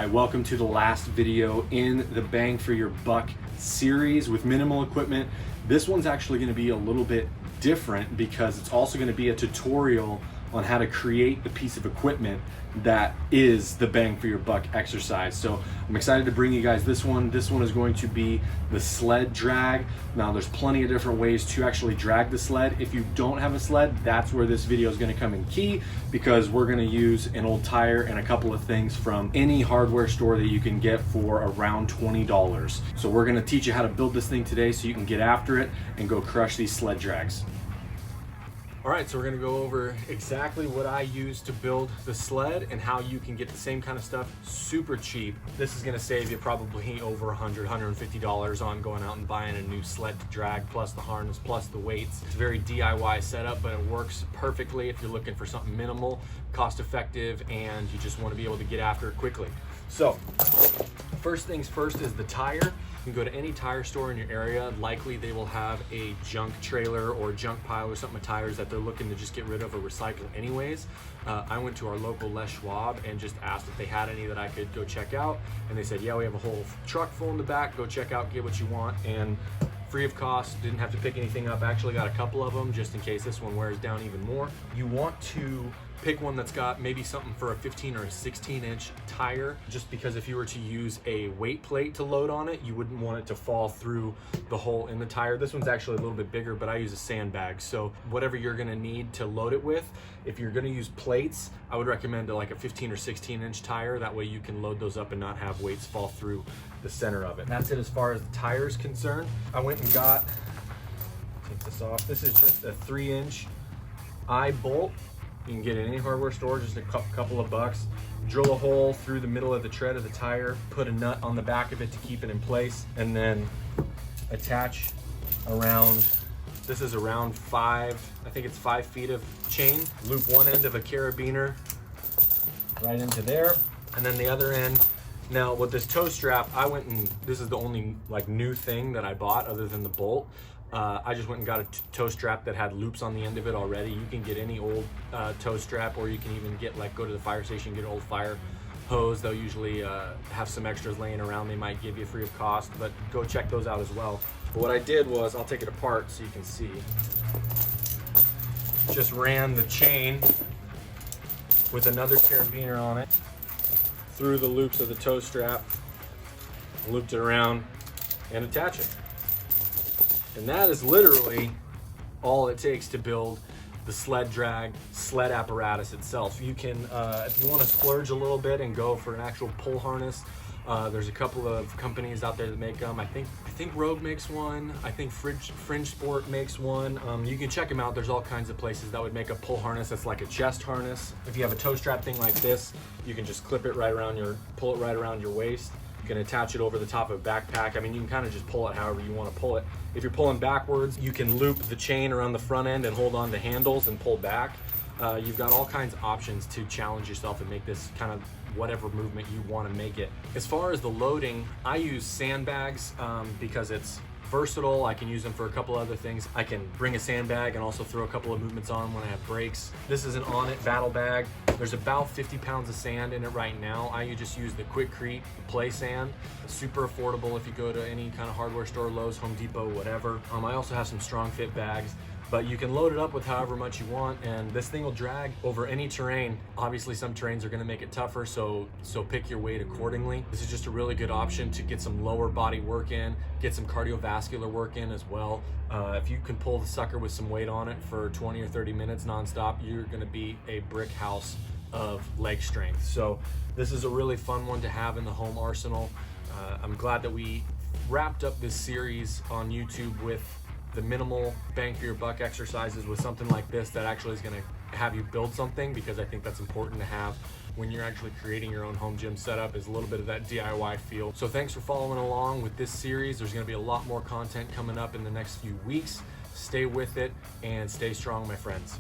right, welcome to the last video in the Bang for Your Buck series with minimal equipment. This one's actually going to be a little bit different because it's also going to be a tutorial on how to create the piece of equipment that is the Bang for Your Buck exercise. So I'm excited to bring you guys this one. This one is going to be the sled drag. Now there's plenty of different ways to actually drag the sled. If you don't have a sled, that's where this video is going to come in key, because we're going to use an old tire and a couple of things from any hardware store that you can get for around $20. So we're going to teach you how to build this thing today so you can get after it and go crush these sled drags. All right, so we're gonna go over exactly what I use to build the sled and how you can get the same kind of stuff super cheap. This is gonna save you probably over $100, $150 on going out and buying a new sled to drag, plus the harness, plus the weights. It's a very DIY setup, but it works perfectly if you're looking for something minimal, cost effective, and you just wanna be able to get after it quickly. So, first things first is the tire. You can go to any tire store in your area. Likely they will have a junk trailer or junk pile or something of tires that they're looking to just get rid of or recycle anyways. I went to our local Les Schwab and just asked if they had any that I could go check out. And they said, yeah, we have a whole truck full in the back. Go check out, get what you want. And free of cost, didn't have to pick anything up. Actually got a couple of them just in case this one wears down even more. You want to pick one that's got maybe something for a 15 or a 16-inch tire, just because if you were to use a weight plate to load on it, you wouldn't want it to fall through the hole in the tire. This one's actually a little bit bigger, but I use a sandbag. So whatever you're gonna need to load it with, if you're gonna use plates, I would recommend like a 15 or 16-inch tire. That way you can load those up and not have weights fall through the center of it. And that's it as far as the tire is concerned. I went and got, take this off, this is just a 3-inch eye bolt. You can get it in any hardware store, just a couple of bucks. Drill a hole through the middle of the tread of the tire, put a nut on the back of it to keep it in place, and then attach around, this is around I think it's 5 feet of chain. Loop one end of a carabiner right into there, and then the other end. Now with this toe strap, I went and, this is the only like new thing that I bought other than the bolt. I just went and got a toe strap that had loops on the end of it already. You can get any old toe strap, or you can even get like, go to the fire station, get an old fire hose. They'll usually have some extras laying around they might give you free of cost, but go check those out as well. But what I did was, I'll take it apart so you can see. Just ran the chain with another carabiner on it through the loops of the toe strap, looped it around, and attach it. And that is literally all it takes to build the sled drag, sled apparatus itself. You can, if you want to splurge a little bit and go for an actual pull harness, there's a couple of companies out there that make them. I think Rogue makes one. I think Fringe Sport makes one. You can check them out. There's all kinds of places that would make a pull harness that's like a chest harness. If you have a toe strap thing like this, you can just clip it right around pull it right around your waist. You can attach it over the top of a backpack. I mean, you can kind of just pull it however you want to pull it. If you're pulling backwards, you can loop the chain around the front end and hold on to handles and pull back. You've got all kinds of options to challenge yourself and make this kind of whatever movement you want to make it. As far as the loading, I use sandbags because it's versatile. I can use them for a couple other things. I can bring a sandbag and also throw a couple of movements on when I have breaks. This is an On-It battle bag. There's about 50 pounds of sand in it right now. I just use the Quikrete Play Sand. It's super affordable if you go to any kind of hardware store, Lowe's, Home Depot, whatever. I also have some Strong Fit bags, but you can load it up with however much you want, and this thing will drag over any terrain. Obviously some terrains are gonna make it tougher, so pick your weight accordingly. This is just a really good option to get some lower body work in, get some cardiovascular work in as well. If you can pull the sucker with some weight on it for 20 or 30 minutes nonstop, you're gonna be a brick house of leg strength. So this is a really fun one to have in the home arsenal. I'm glad that we wrapped up this series on YouTube with the minimal bang for your buck exercises with something like this that actually is going to have you build something, because I think that's important to have when you're actually creating your own home gym setup, is a little bit of that DIY feel. So thanks for following along with this series. There's going to be a lot more content coming up in the next few weeks. Stay with it and stay strong, my friends.